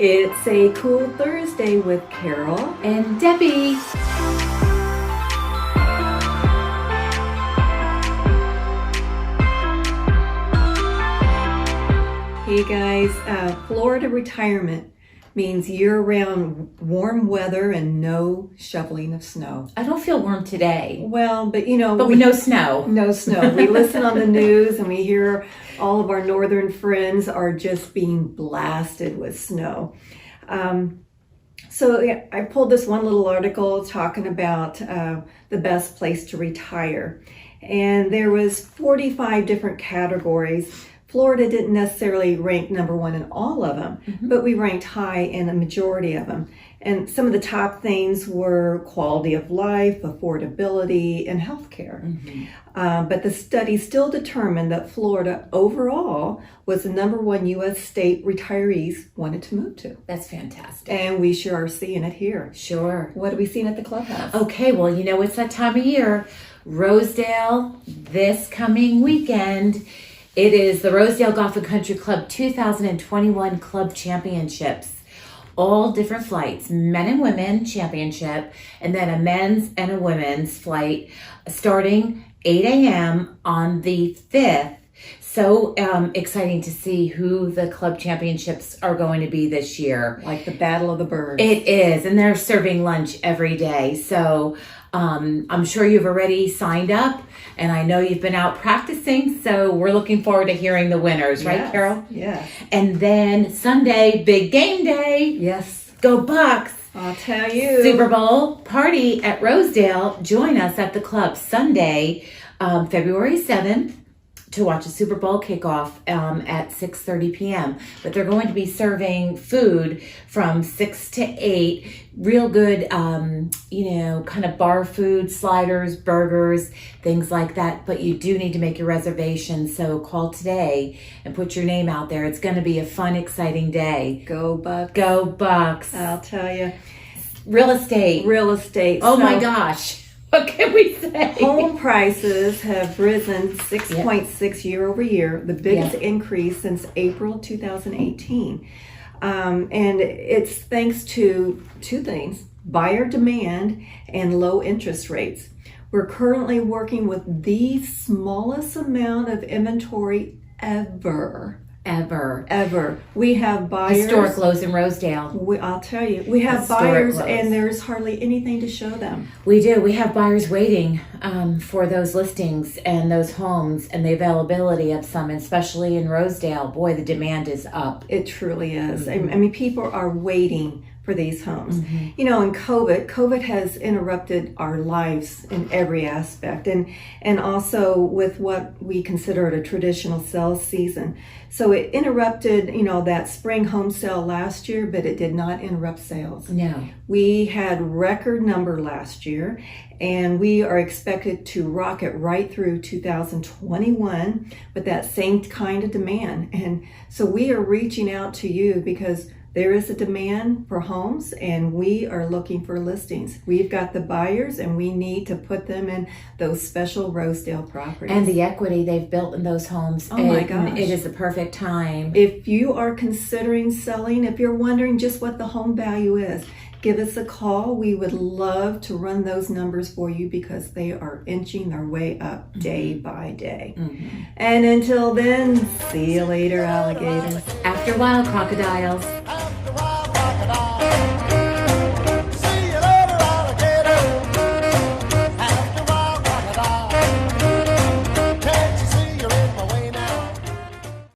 It's a cool Thursday with Carol and Debbie. Hey guys, Florida retirement means year-round warm weather and no shoveling of snow. I don't feel warm today. Well, but we know snow. No snow. We listen on the news and we hear all of our northern friends are just being blasted with snow. So I pulled this one little article talking about the best place to retire. And there was 45 different categories. Florida didn't necessarily rank number one in all of them, but we ranked high in a majority of them. And some of the top things were quality of life, affordability, and healthcare. But the study still determined that Florida overall was the number one U.S. state retirees wanted to move to. That's fantastic. And we sure are seeing it here. Sure. What have we seen at the clubhouse? Okay, well, it's that time of year. Rosedale, this coming weekend. It is the Rosedale Golf and Country Club 2021 Club Championships. All different flights, men and women championship, and then a men's and a women's flight starting 8 a.m. on the 5th. So exciting to see who the club championships are going to be this year. Like the Battle of the Birds. It is, and they're serving lunch every day. So I'm sure you've already signed up, and I know you've been out practicing, so we're looking forward to hearing the winners, right, Carol? Yes. And then Sunday, big game day. Yes. Go Bucks. I'll tell you. Super Bowl party at Rosedale. Join us at the club Sunday, February 7th. To watch a Super Bowl kickoff at 6:30 p.m. But they're going to be serving food from 6 to 8. Real good, kind of bar food, sliders, burgers, things like that. But you do need to make your reservation. So call today and put your name out there. It's going to be a fun, exciting day. Go Bucks. Go Bucks. I'll tell you. Real estate. Oh my gosh. What can we say? Home prices have risen 6.6 year over year, the biggest increase since April 2018. And it's thanks to two things, buyer demand and low interest rates. We're currently working with the smallest amount of inventory ever. We have buyers. Historic lows in Rosedale. I'll tell you, we have buyers and there's hardly anything to show them. We do. We have buyers waiting for those listings and those homes and the availability of some, especially in Rosedale. Boy, the demand is up. It truly is. I mean, people are waiting for these homes. And COVID has interrupted our lives in every aspect, and also with what we consider a traditional sales season. So it interrupted, that spring home sale last year, but it did not interrupt sales. No. We had record number last year, and we are expected to rocket right through 2021 with that same kind of demand. And so we are reaching out to you because there is a demand for homes and we are looking for listings. We've got the buyers and we need to put them in those special Rosedale properties. And the equity they've built in those homes. Oh my gosh. It is the perfect time. If you are considering selling, if you're wondering just what the home value is, give us a call. We would love to run those numbers for you because they are inching their way up day by day. And until then, see you later, alligators. After a while, crocodiles.